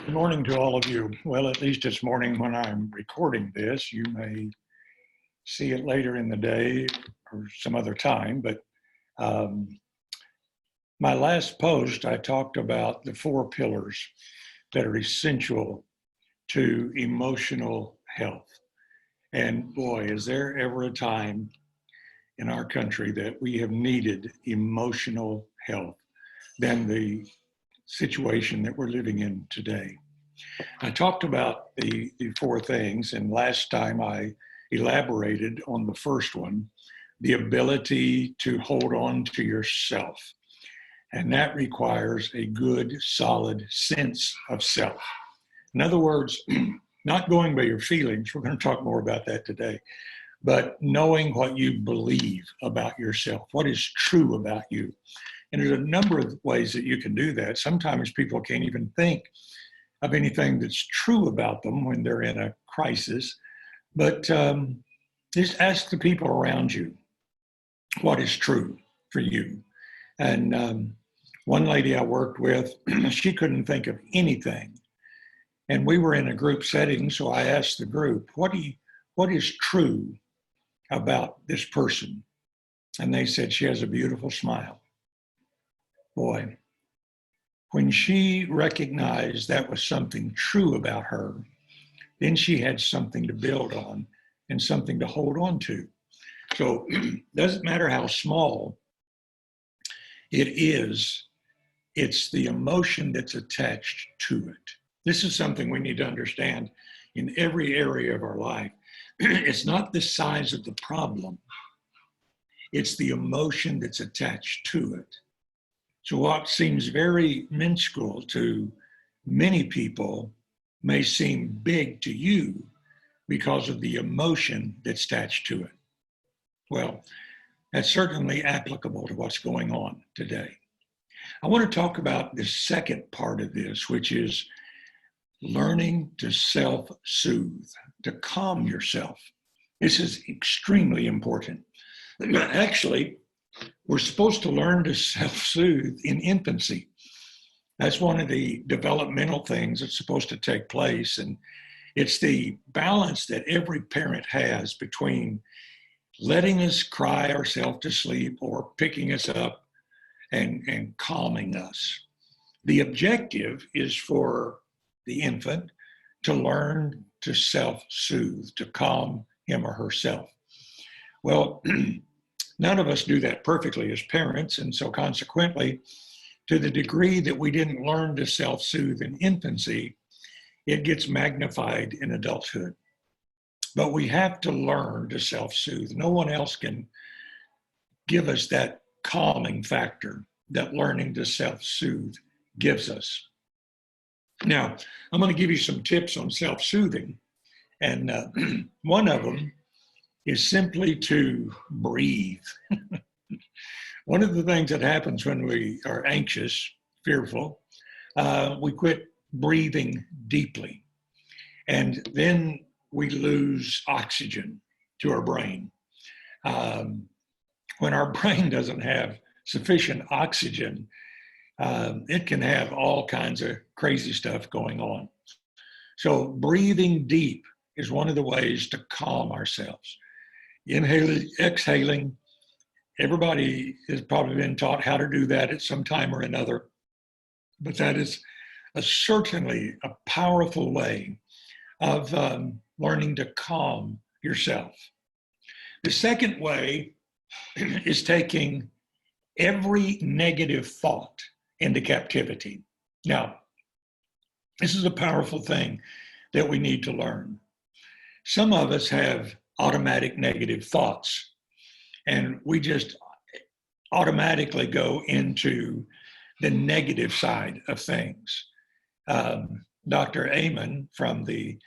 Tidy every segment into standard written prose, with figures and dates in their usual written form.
Good morning to all of you. Well, at least it's morning when I'm recording this. You may see it later in the day or some other time, but um, my last post, I talked about the four pillars that are essential to emotional health. And boy, is there ever a time in our country that we have needed emotional health than the situation that we're living in today. I talked about the four things, and last time I elaborated on the first one, the ability to hold on to yourself. And that requires a good, solid sense of self. In other words, not going by your feelings, we're going to talk more about that today, but knowing what you believe about yourself, what is true about you. And there's a number of ways that you can do that. Sometimes people can't even think of anything that's true about them when they're in a crisis. But just ask the people around you what is true for you. And one lady I worked with, she couldn't think of anything. And we were in a group setting, so I asked the group, what is true about this person? And they said, she has a beautiful smile. Boy, when she recognized that was something true about her, then she had something to build on and something to hold on to. So it doesn't matter how small it is, it's the emotion that's attached to it. This is something we need to understand in every area of our life. It's not the size of the problem, it's the emotion that's attached to it. So what seems very minuscule to many people may seem big to you because of the emotion that's attached to it. Well, that's certainly applicable to what's going on today. I want to talk about the second part of this, which is learning to self-soothe, to calm yourself. This is extremely important. Actually, we're supposed to learn to self-soothe in infancy. That's one of the developmental things that's supposed to take place. And it's the balance that every parent has between letting us cry ourselves to sleep or picking us up and calming us. The objective is for the infant to learn to self-soothe, to calm him or herself. Well, none of us do that perfectly as parents, and so consequently, to the degree that we didn't learn to self-soothe in infancy, it gets magnified in adulthood. But we have to learn to self-soothe. No one else can give us that calming factor that learning to self-soothe gives us. Now, I'm going to give you some tips on self-soothing, and one of them is simply to breathe. One of the things that happens when we are anxious, fearful, we quit breathing deeply. And then we lose oxygen to our brain. When our brain doesn't have sufficient oxygen, it can have all kinds of crazy stuff going on. So breathing deep is one of the ways to calm ourselves. Inhaling, exhaling. Everybody has probably been taught how to do that at some time or another, but that is certainly a powerful way of learning to calm yourself. The second way is taking every negative thought into captivity. Now, this is a powerful thing that we need to learn. Some of us have automatic negative thoughts, and we just automatically go into the negative side of things. Dr. Amen from the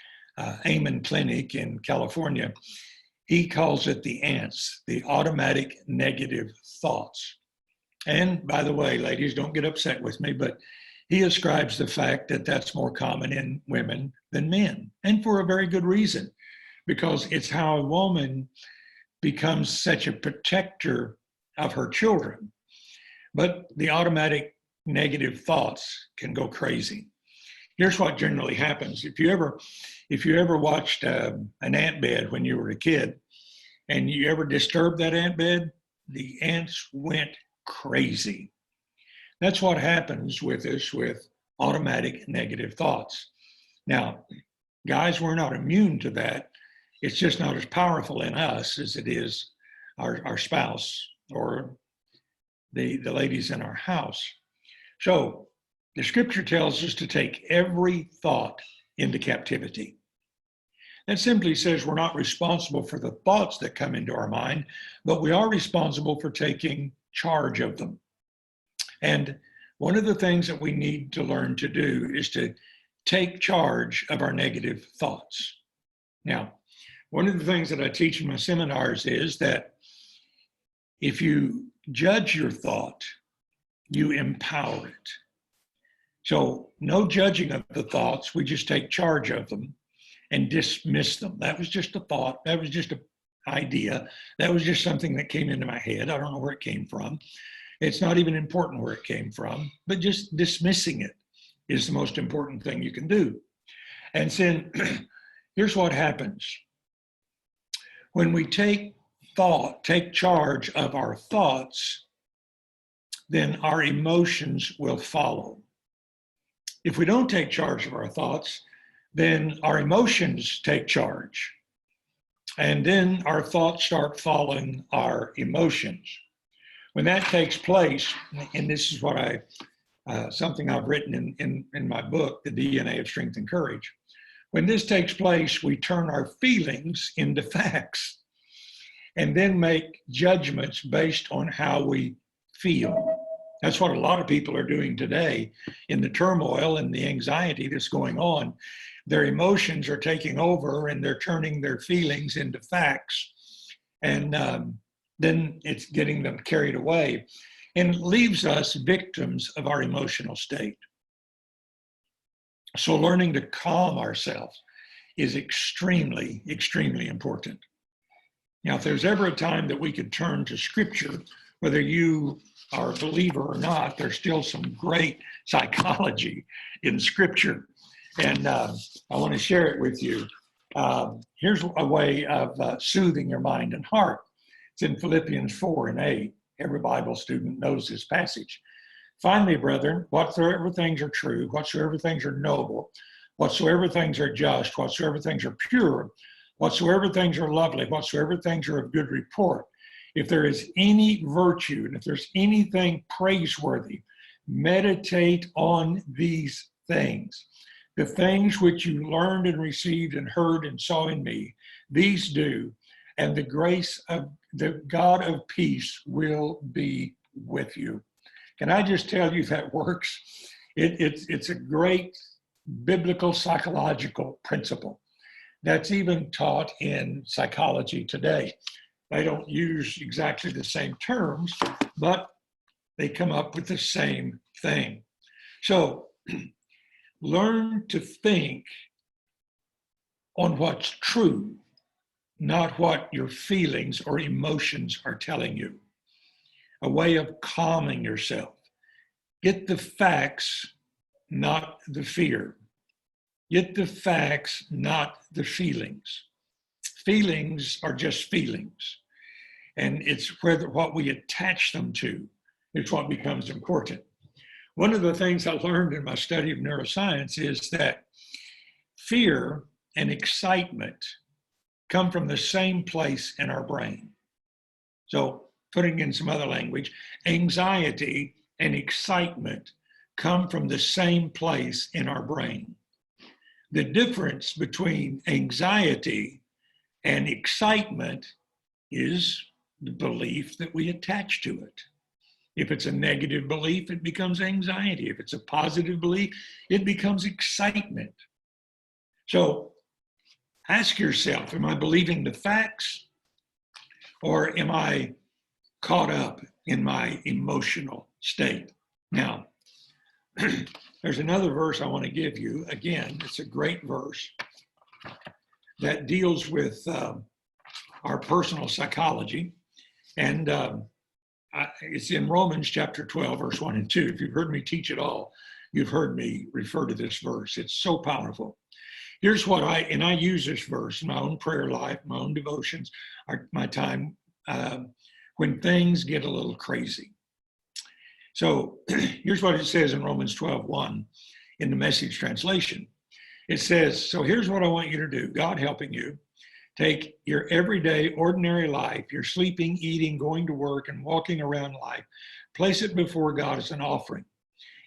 Amen Clinic in California, he calls it the ants, the automatic negative thoughts. And by the way, ladies, don't get upset with me, but he ascribes the fact that that's more common in women than men, and for a very good reason, because it's how a woman becomes such a protector of her children. But the automatic negative thoughts can go crazy. here's what generally happens. If you ever watched an ant bed when you were a kid, and you ever disturbed that ant bed, the ants went crazy. That's what happens with us with automatic negative thoughts. Now, guys, we're not immune to that. It's just not as powerful in us as it is our spouse or the ladies in our house. So the scripture tells us to take every thought into captivity. That simply says we're not responsible for the thoughts that come into our mind, but we are responsible for taking charge of them. And one of the things that we need to learn to do is to take charge of our negative thoughts. Now, one of the things that I teach in my seminars is that if you judge your thought, you empower it. So no judging of the thoughts, we just take charge of them and dismiss them. That was just a thought. That was just an idea. That was just something that came into my head. I don't know where it came from. It's not even important where it came from, but just dismissing it is the most important thing you can do. And then here's what happens. When we take charge of our thoughts, then our emotions will follow. If we don't take charge of our thoughts, then our emotions take charge. And then our thoughts start following our emotions. When that takes place, and this is what something I've written in my book, The DNA of Strength and Courage. When this takes place, we turn our feelings into facts and then make judgments based on how we feel. That's what a lot of people are doing today in the turmoil and the anxiety that's going on. Their emotions are taking over and they're turning their feelings into facts. And then it's getting them carried away and leaves us victims of our emotional state. So learning to calm ourselves is extremely, extremely important. Now, if there's ever a time that we could turn to scripture, whether you are a believer or not, there's still some great psychology in scripture. And I want to share it with you. Here's a way of soothing your mind and heart. It's in Philippians 4:8. Every Bible student knows this passage. Finally, brethren, whatsoever things are true, whatsoever things are noble, whatsoever things are just, whatsoever things are pure, whatsoever things are lovely, whatsoever things are of good report, if there is any virtue and if there's anything praiseworthy, meditate on these things. The things which you learned and received and heard and saw in me, these do, and the grace of the God of peace will be with you. Can I just tell you that works? It's a great biblical psychological principle that's even taught in psychology today. They don't use exactly the same terms, but they come up with the same thing. So learn to think on what's true, not what your feelings or emotions are telling you. A way of calming yourself. Get the facts, not the fear. Get the facts, not the feelings. Feelings are just feelings. And it's what we attach them to is what becomes important. One of the things I learned in my study of neuroscience is that fear and excitement come from the same place in our brain. So putting in some other language, anxiety and excitement come from the same place in our brain. The difference between anxiety and excitement is the belief that we attach to it. If it's a negative belief, it becomes anxiety. If it's a positive belief, it becomes excitement. So ask yourself, am I believing the facts or am I caught up in my emotional state? Now, there's another verse I want to give you. Again, it's a great verse that deals with our personal psychology. And it's in Romans chapter 12, verse 1 and 2. If you've heard me teach at all, you've heard me refer to this verse. It's so powerful. Here's what I use this verse in my own prayer life, my own devotions, my time when things get a little crazy. So here's what it says in Romans 12:1 in the Message translation. It says, so here's what I want you to do, God helping you. Take your everyday, ordinary life, your sleeping, eating, going to work, and walking around life. Place it before God as an offering.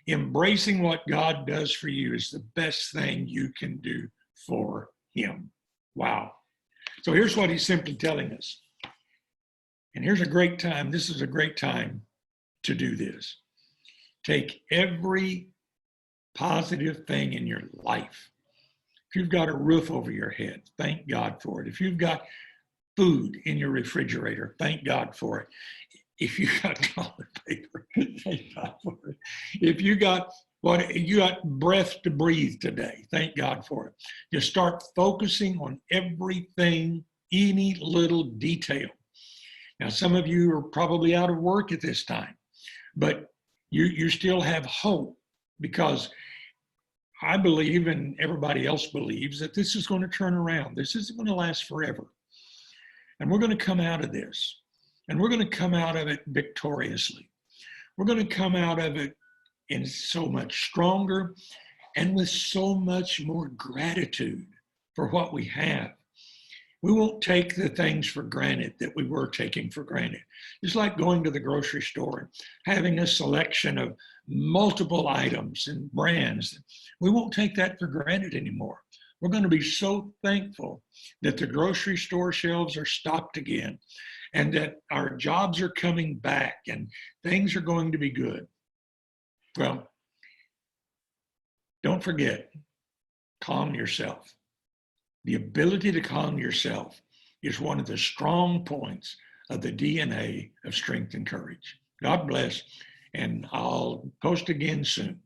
Embracing what God does for you is the best thing you can do for him. Wow. So here's what he's simply telling us. And here's a great time. This is a great time to do this. Take every positive thing in your life. If you've got a roof over your head, thank God for it. If you've got food in your refrigerator, thank God for it. If you got toilet paper, thank God for it. If you got breath to breathe today, thank God for it. Just start focusing on everything, any little detail. Now, some of you are probably out of work at this time, but you still have hope, because I believe, and everybody else believes, that this is going to turn around. This isn't going to last forever. And we're going to come out of this. And we're going to come out of it victoriously. We're going to come out of it in so much stronger and with so much more gratitude for what we have. We won't take the things for granted that we were taking for granted. It's like going to the grocery store and having a selection of multiple items and brands. We won't take that for granted anymore. We're going to be so thankful that the grocery store shelves are stocked again, and that our jobs are coming back and things are going to be good. Well, don't forget, calm yourself. The ability to calm yourself is one of the strong points of the DNA of strength and courage. God bless, and I'll post again soon.